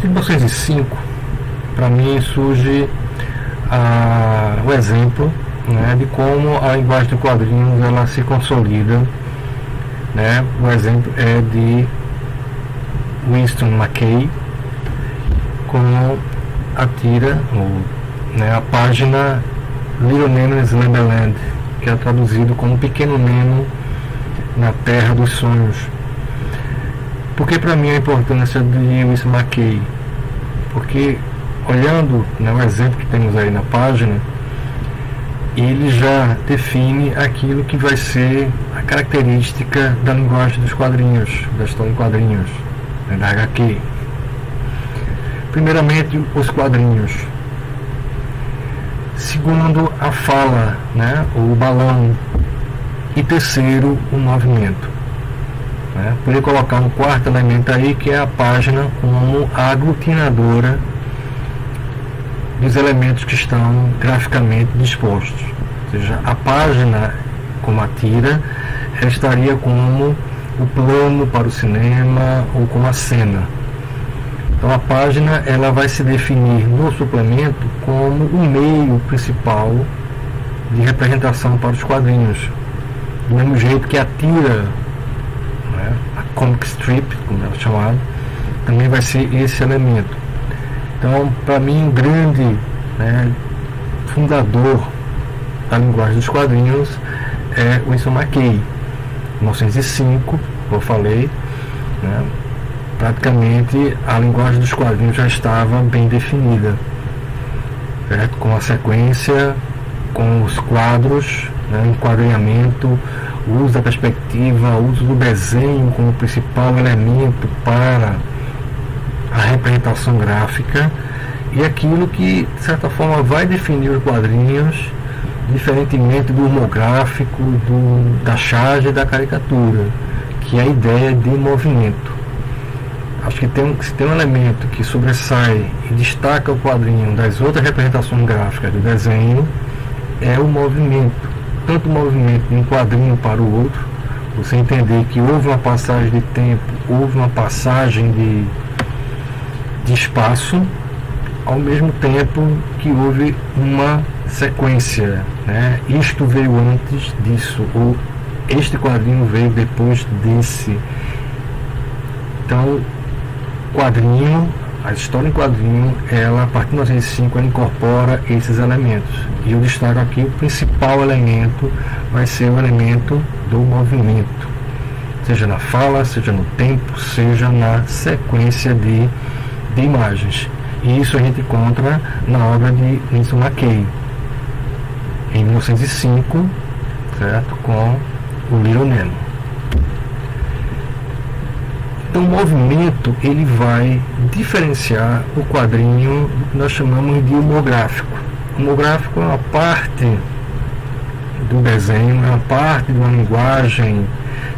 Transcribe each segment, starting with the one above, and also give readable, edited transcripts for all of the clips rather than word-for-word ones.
partir de 1905, para mim surge o exemplo, né, de como a linguagem de quadrinhos ela se consolida, né? O exemplo é de Winston McCay com a tira, né, a página Little Nemo in Slumberland, que é traduzido como Pequeno Nemo na Terra dos Sonhos. Porque para mim a importância de Winston McCay? Porque olhando, né, o exemplo que temos aí na página, ele já define aquilo que vai ser a característica da linguagem dos quadrinhos, da história em quadrinhos, né, da HQ. Primeiramente, os quadrinhos. Segundo, a fala, né, o balão. E terceiro, o movimento. Né? Poderia colocar um quarto elemento aí, que é a página como a aglutinadora dos elementos que estão graficamente dispostos. Ou seja, a página, como a tira, ela estaria como o plano para o cinema ou como a cena. Então a página ela vai se definir no suplemento como o meio principal de representação para os quadrinhos. Do mesmo jeito que a tira, né, a comic strip, como ela é chamada, também vai ser esse elemento. Então, para mim, um grande, né, fundador da linguagem dos quadrinhos é Winston McCay. Em 1905, como eu falei, né, praticamente a linguagem dos quadrinhos já estava bem definida, certo? Com a sequência, com os quadros, né, enquadramento, o uso da perspectiva, o uso do desenho como principal elemento para a representação gráfica, e aquilo que de certa forma vai definir os quadrinhos, diferentemente do homográfico, da charge e da caricatura, que é a ideia de movimento. Acho que se tem um elemento que sobressai e destaca o quadrinho das outras representações gráficas do desenho, é o movimento. Tanto o movimento de um quadrinho para o outro, você entender que houve uma passagem de tempo, houve uma passagem de espaço, ao mesmo tempo que houve uma sequência, né? Isto veio antes disso, ou este quadrinho veio depois desse. Então, quadrinho, a história em quadrinho, ela, a partir de 1905, ela incorpora esses elementos. E eu destaco aqui o principal elemento vai ser o elemento do movimento, seja na fala, seja no tempo, seja na sequência de imagens. E isso a gente encontra na obra de Winston McCay, em 1905, certo? Com o Little Nemo. Então o movimento ele vai diferenciar o quadrinho do que nós chamamos de homográfico. O homográfico é uma parte do desenho, é uma parte de uma linguagem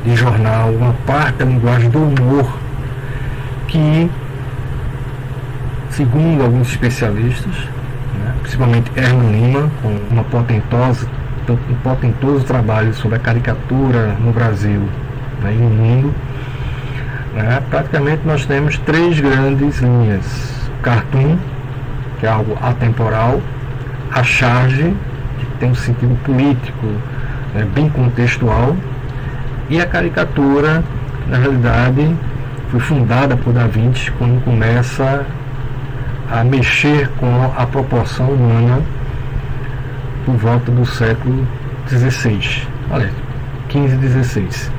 de jornal, uma parte da linguagem do humor, que, segundo alguns especialistas, né, principalmente Herman Lima, com um potentoso trabalho sobre a caricatura no Brasil, né, e no mundo, né, praticamente nós temos três grandes linhas: o cartoon, que é algo atemporal; a charge, que tem um sentido político, né, bem contextual; e a caricatura, na realidade, foi fundada por Da Vinci quando começa a mexer com a proporção humana por volta do século XVI, olha, 15 e 16.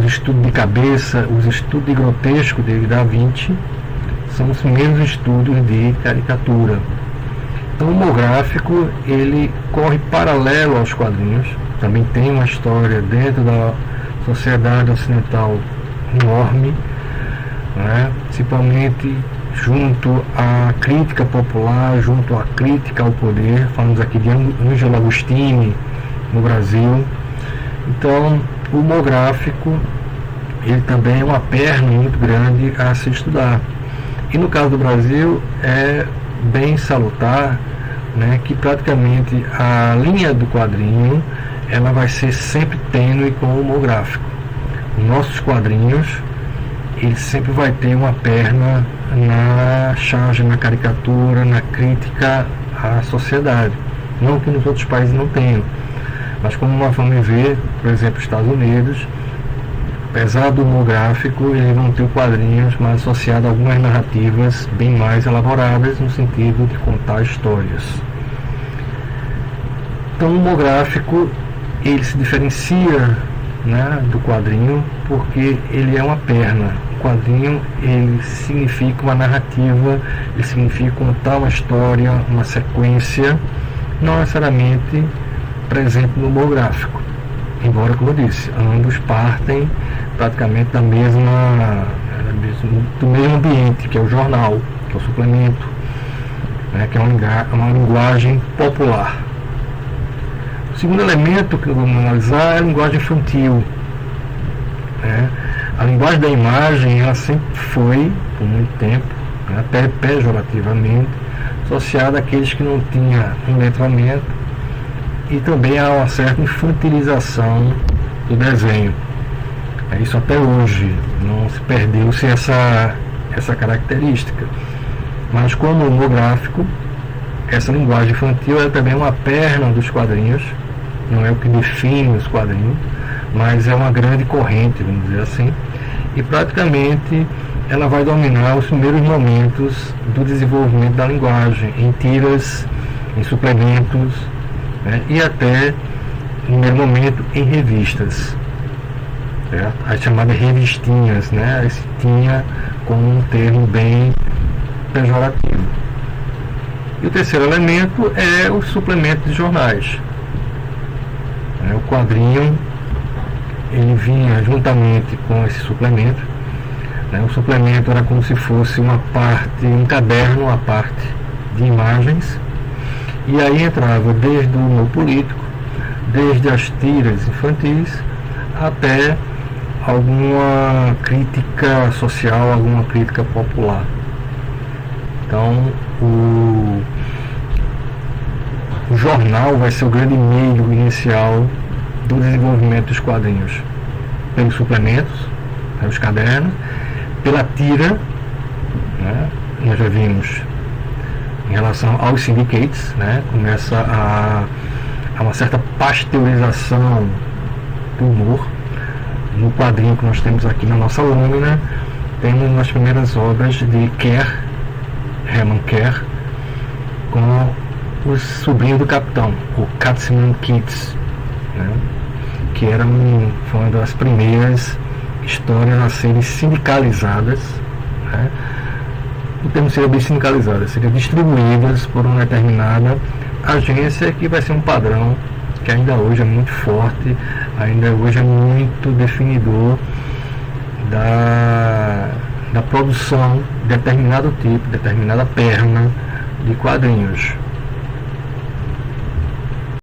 Os estudos de cabeça, os estudos de grotesco de Da Vinci são os primeiros estudos de caricatura. Então o homográfico ele corre paralelo aos quadrinhos, também tem uma história dentro da sociedade ocidental enorme, né? Principalmente junto à crítica popular, junto à crítica ao poder. Falamos aqui de Ângelo Agostini no Brasil. Então o homográfico ele também é uma perna muito grande a se estudar, e no caso do Brasil é bem salutar, né, que praticamente a linha do quadrinho ela vai ser sempre tênue com o homográfico. Nossos quadrinhos ele sempre vai ter uma perna na charge, na caricatura, na crítica à sociedade. Não que nos outros países não tenham, mas como nós vamos ver, por exemplo, Estados Unidos, apesar do humor gráfico, eles vão ter quadrinhos mais associados a algumas narrativas bem mais elaboradas no sentido de contar histórias. Então o humor gráfico ele se diferencia, né, do quadrinho porque ele é uma perna. O quadrinho ele significa uma narrativa, ele significa contar uma história, uma sequência, não necessariamente presente no humor gráfico. Embora, como eu disse, ambos partem praticamente do mesmo ambiente, que é o jornal, que é o suplemento, né, que é uma linguagem popular. O segundo elemento que vamos analisar é a linguagem infantil. Né? A linguagem da imagem ela sempre foi, por muito tempo, né, até pejorativamente, associada àqueles que não tinham um letramento e também a uma certa infantilização do desenho. É isso até hoje, não se perdeu-se essa característica. Mas como humor gráfico, essa linguagem infantil é também uma perna dos quadrinhos, não é o que define os quadrinhos, mas é uma grande corrente, vamos dizer assim, e praticamente ela vai dominar os primeiros momentos do desenvolvimento da linguagem, em tiras, em suplementos, né, e até, no primeiro momento, em revistas. Certo? As chamadas revistinhas, né? Esse tinha como um termo bem pejorativo. E o terceiro elemento é o suplemento de jornais. O quadrinho ele vinha juntamente com esse suplemento. O suplemento era como se fosse uma parte, um caderno, uma parte de imagens, e aí entrava desde o humor político, desde as tiras infantis, até alguma crítica social, alguma crítica popular. Então, o jornal vai ser o grande meio inicial do desenvolvimento dos quadrinhos, pelos suplementos, os cadernos, pela tira, né? Nós já vimos em relação aos syndicates, né? Começa a uma certa pasteurização do humor. No quadrinho que nós temos aqui na nossa lâmina, temos uma das primeiras obras de Herman Kerr, com os sobrinhos do capitão, o Katzman Kids, né? Que foi uma das primeiras histórias a serem sindicalizadas, né? O termo seria bem sindicalizadas, seriam distribuídas por uma determinada agência que vai ser um padrão que ainda hoje é muito forte, ainda hoje é muito definidor da produção de determinado tipo, determinada perna de quadrinhos.